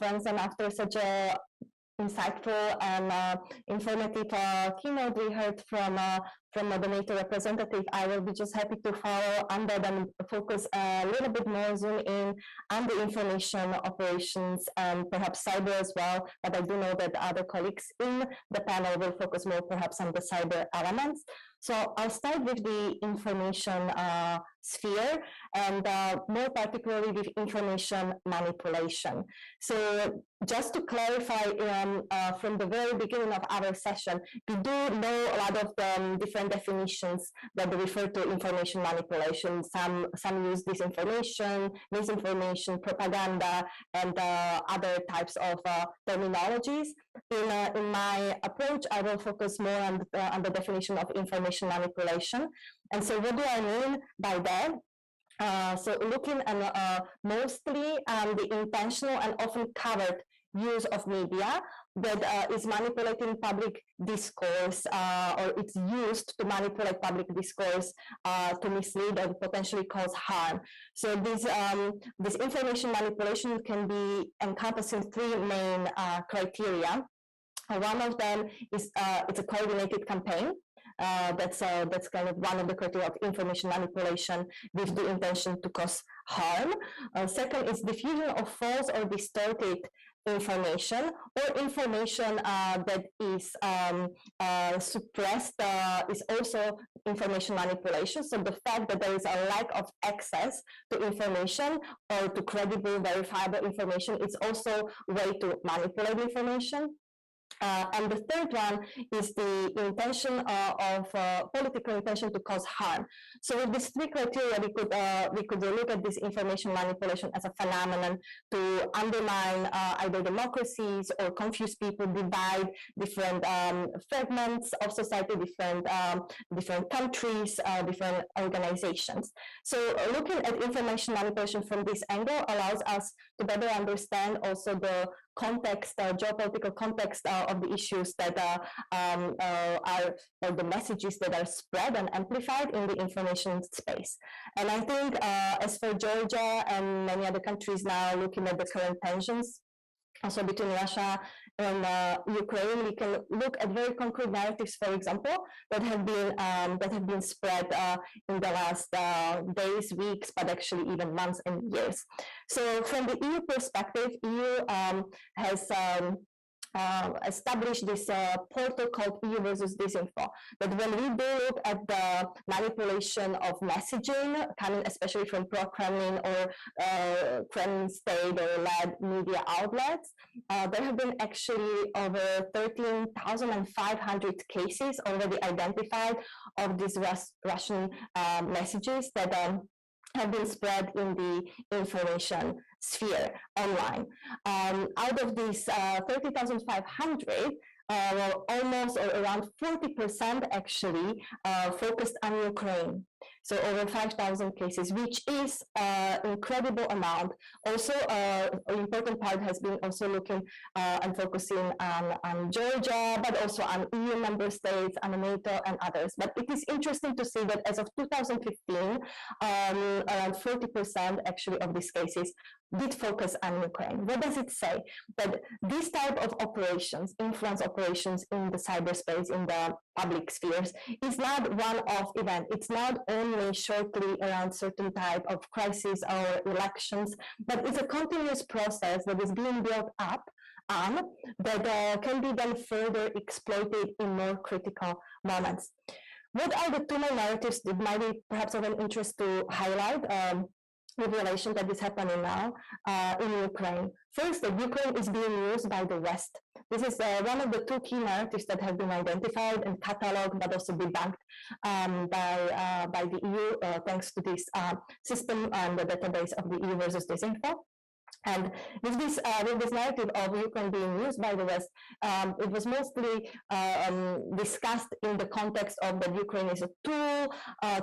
conference and after such a insightful and informative keynote we heard from the NATO representative, I will be just happy to follow under and focus a little bit more, zoom in on the information operations and perhaps cyber as well. But I do know that other colleagues in the panel will focus more perhaps on the cyber elements. So I'll start with the information sphere and more particularly with information manipulation. So just to clarify from the very beginning of our session, we do know a lot of the different definitions that refer to information manipulation. Some use disinformation, misinformation, propaganda, and other types of terminologies. In my approach, I will focus more on the definition of information manipulation. And so what do I mean by that? So looking at mostly the intentional and often covered use of media that is manipulating public discourse or it's used to manipulate public discourse to mislead or potentially cause harm. So this information manipulation can be encompassing three main criteria. One of them is it's a coordinated campaign. That's kind of one of the criteria of information manipulation with the intention to cause harm. Second is diffusion of false or distorted information or information that is suppressed is also information manipulation. So the fact that there is a lack of access to information or to credible, verifiable information is also a way to manipulate information. And the third one is the intention of political intention to cause harm. So with these three criteria, we could look at this information manipulation as a phenomenon to undermine either democracies or confuse people, divide different fragments of society, different countries, different organizations. So looking at information manipulation from this angle allows us to better understand also the context, geopolitical context of the issues that are, or the messages that are spread and amplified in the information space. And I think as for Georgia and many other countries now looking at the current tensions, also between Russia and Ukraine, we can look at very concrete narratives, for example, that have been spread in the last days, weeks, but actually even months and years. So from the EU perspective, EU has established this portal called EU versus Disinfo. But when we do look at the manipulation of messaging coming especially from pro-Kremlin or Kremlin state or led media outlets, there have been actually over 13,500 cases already identified of these Russian messages that have been spread in the information sphere online. Out of these 30,500, almost or around 40% actually focused on Ukraine. So over 5,000 cases, which is an incredible amount. Also, an important part has been also looking and focusing on Georgia, but also on EU member states, on NATO and others. But it is interesting to see that as of 2015, around 40% actually of these cases did focus on Ukraine. What does it say? That this type of operations, influence operations in the cyberspace, in the public spheres, is not one-off event. It's not only shortly around certain type of crisis or elections, but it's a continuous process that is being built up on that can be then further exploited in more critical moments. What are the two main narratives that might be perhaps of an interest to highlight with relation that is happening now in Ukraine? First, that Ukraine is being used by the West. This is one of the two key narratives that have been identified and catalogued, but also debunked by the EU thanks to this system and the database of the EU versus Disinfo. And with this narrative of Ukraine being used by the West, it was mostly discussed in the context of that Ukraine is a tool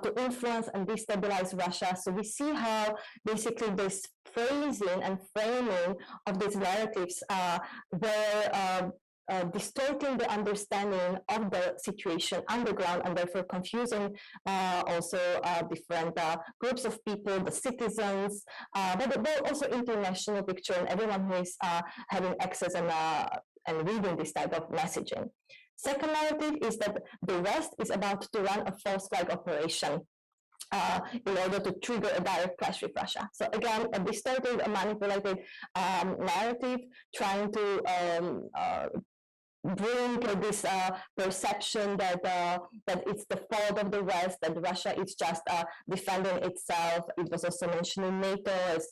to influence and destabilize Russia. So we see how basically this phrasing and framing of these narratives were distorting the understanding of the situation on the ground, and therefore confusing also different groups of people, the citizens, but also international picture and everyone who is having access and reading this type of messaging. Second narrative is that the West is about to run a false flag operation in order to trigger a direct clash with Russia. So again, a distorted, a manipulated narrative trying to bring this perception that that it's the fault of the West, that Russia is just defending itself. It was also mentioned in NATO as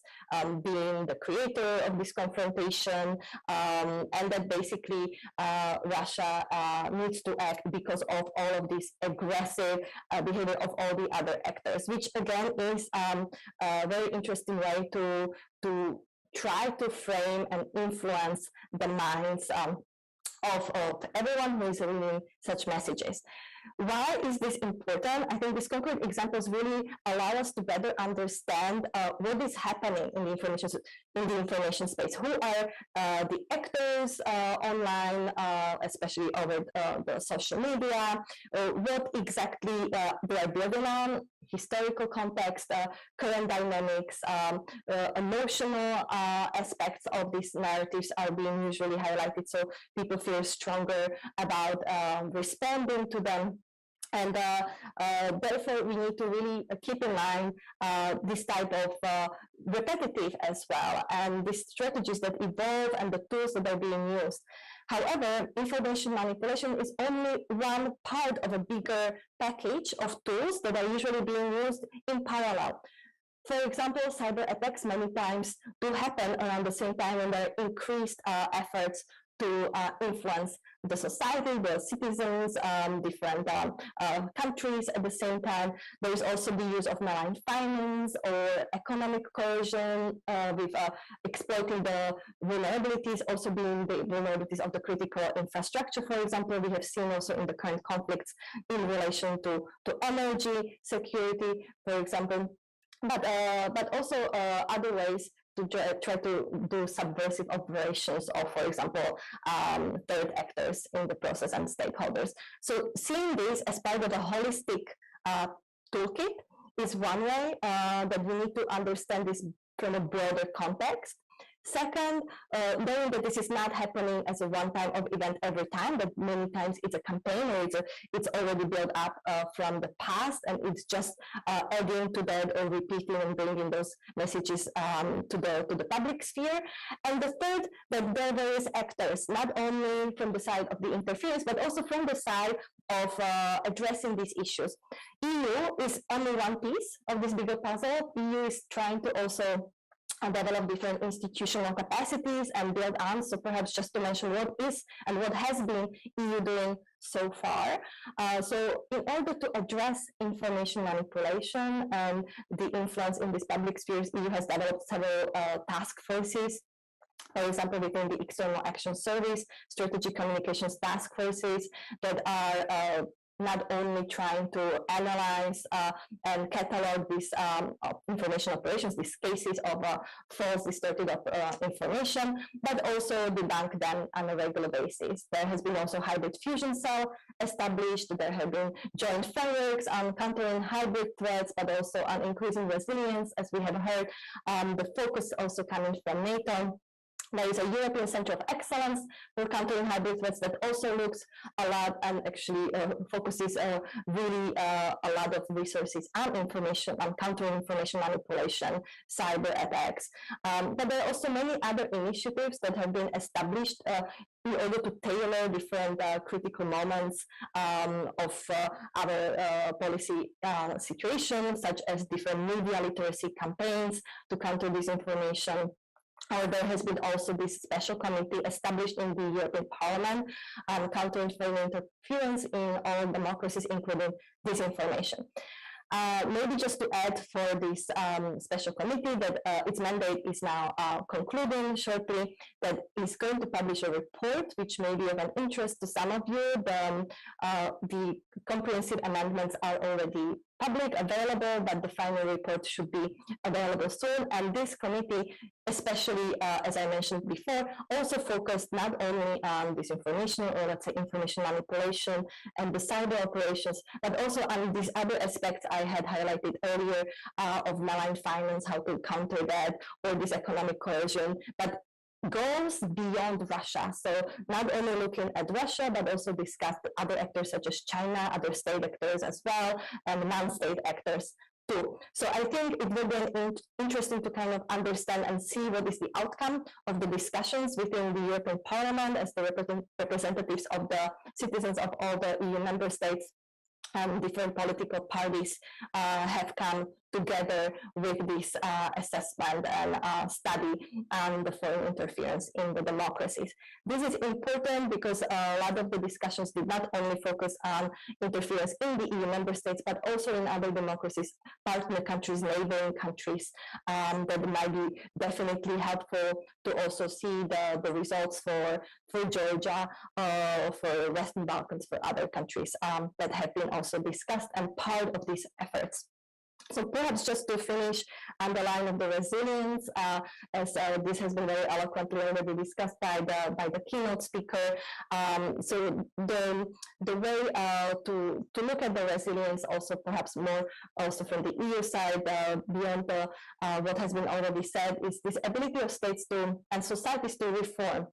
being the creator of this confrontation, and that basically Russia needs to act because of all of this aggressive behavior of all the other actors, which again is a very interesting way to try to frame and influence the minds of everyone who is reading such messages. Why is this important? I think these concrete examples really allow us to better understand what is happening in the information space. Who are the actors online, especially over the social media? What exactly they are building on? Historical context, current dynamics, emotional aspects of these narratives are being usually highlighted, so people feel stronger about responding to them. And therefore, we need to really keep in mind this type of repetitive as well, and these strategies that evolve and the tools that are being used. However, information manipulation is only one part of a bigger package of tools that are usually being used in parallel. For example, cyber attacks many times do happen around the same time, when there are increased efforts to influence the society, the citizens, different countries at the same time. There is also the use of malign finance or economic coercion with exploiting the vulnerabilities, also being the vulnerabilities of the critical infrastructure. For example, we have seen also in the current conflicts in relation to energy security, for example, but also other ways to try to do subversive operations of, for example, third actors in the process and stakeholders. So seeing this as part of a holistic toolkit is one way that we need to understand this from a broader context. Second, knowing that this is not happening as a one-time event every time, but many times it's a campaign, or it's already built up from the past, and it's just adding to that or repeating and bringing those messages to the public sphere. And the third, that there are various actors, not only from the side of the interference, but also from the side of addressing these issues. EU is only one piece of this bigger puzzle. EU is trying to also develop different institutional capacities and build on. So perhaps just to mention what is and what has been EU doing so far. So in order to address information manipulation and the influence in these public spheres, EU has developed several task forces. For example, within the External Action Service, Strategic Communications Task Forces that are not only trying to analyze and catalog these information operations, these cases of false, distorted information, but also debunk them on a regular basis. There has been also hybrid fusion cell established. There have been joint frameworks on countering hybrid threats, but also on increasing resilience, as we have heard. The focus also coming from NATO. There is a European Center of Excellence for countering hybrid threats that also looks a lot and actually focuses really a lot of resources on information, on countering information manipulation, cyber attacks. But there are also many other initiatives that have been established in order to tailor different critical moments of our policy situations, such as different media literacy campaigns to counter disinformation. There has been also this special committee established in the European Parliament on countering foreign interference in all democracies, including disinformation. Maybe just to add for this special committee that its mandate is now concluding shortly, that is going to publish a report which may be of an interest to some of you. The comprehensive amendments are already public, available, but the final report should be available soon. And this committee, especially as I mentioned before, also focused not only on disinformation or let's say information manipulation and the cyber operations, but also on these other aspects I had highlighted earlier of malign finance, how to counter that, or this economic coercion, but goes beyond Russia. So not only looking at Russia, but also discuss other actors such as China, other state actors as well, and non-state actors too. So I think it will be interesting to kind of understand and see what is the outcome of the discussions within the European Parliament as the representatives of the citizens of all the EU member states. Different political parties have come together with this assessment and study on the foreign interference in the democracies. This is important because a lot of the discussions did not only focus on interference in the EU member states, but also in other democracies, partner countries, neighboring countries, that might be definitely helpful to also see the results for Georgia, for Western Balkans, for other countries that have been also discussed and part of these efforts. So perhaps just to finish on the line of the resilience, as this has been very eloquently already discussed by the keynote speaker. So the way to look at the resilience also perhaps more also from the EU side, beyond what has been already said, is this ability of states and societies to reform.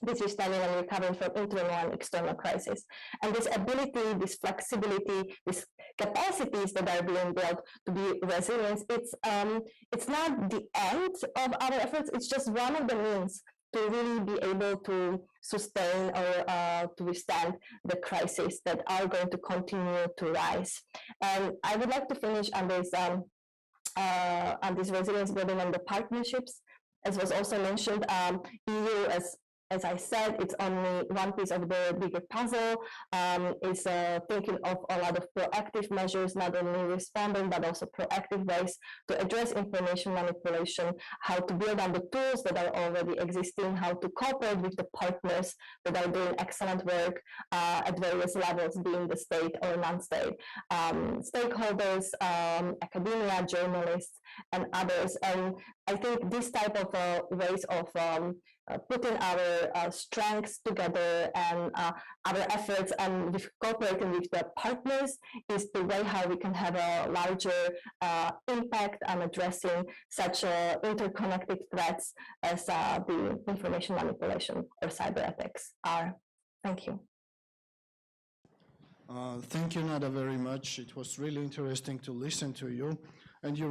This is standing and recovering from internal and external crisis. And this ability, this flexibility, these capacities that are being built to be resilient, it's not the end of our efforts, it's just one of the means to really be able to sustain or to withstand the crises that are going to continue to rise. And I would like to finish on this resilience building on the partnerships. As was also mentioned, EU, as I said, it's only one piece of the bigger puzzle. It's thinking of a lot of proactive measures, not only responding, but also proactive ways to address information manipulation, how to build on the tools that are already existing, how to cooperate with the partners that are doing excellent work at various levels, being the state or non-state, stakeholders, academia, journalists, and others. And I think this type of ways of putting our strengths together and our efforts and with cooperating with the partners is the way how we can have a larger impact on addressing such interconnected threats as the information manipulation or cyber attacks are. Thank you. Thank you, Nad'a, very much. It was really interesting to listen to you. And you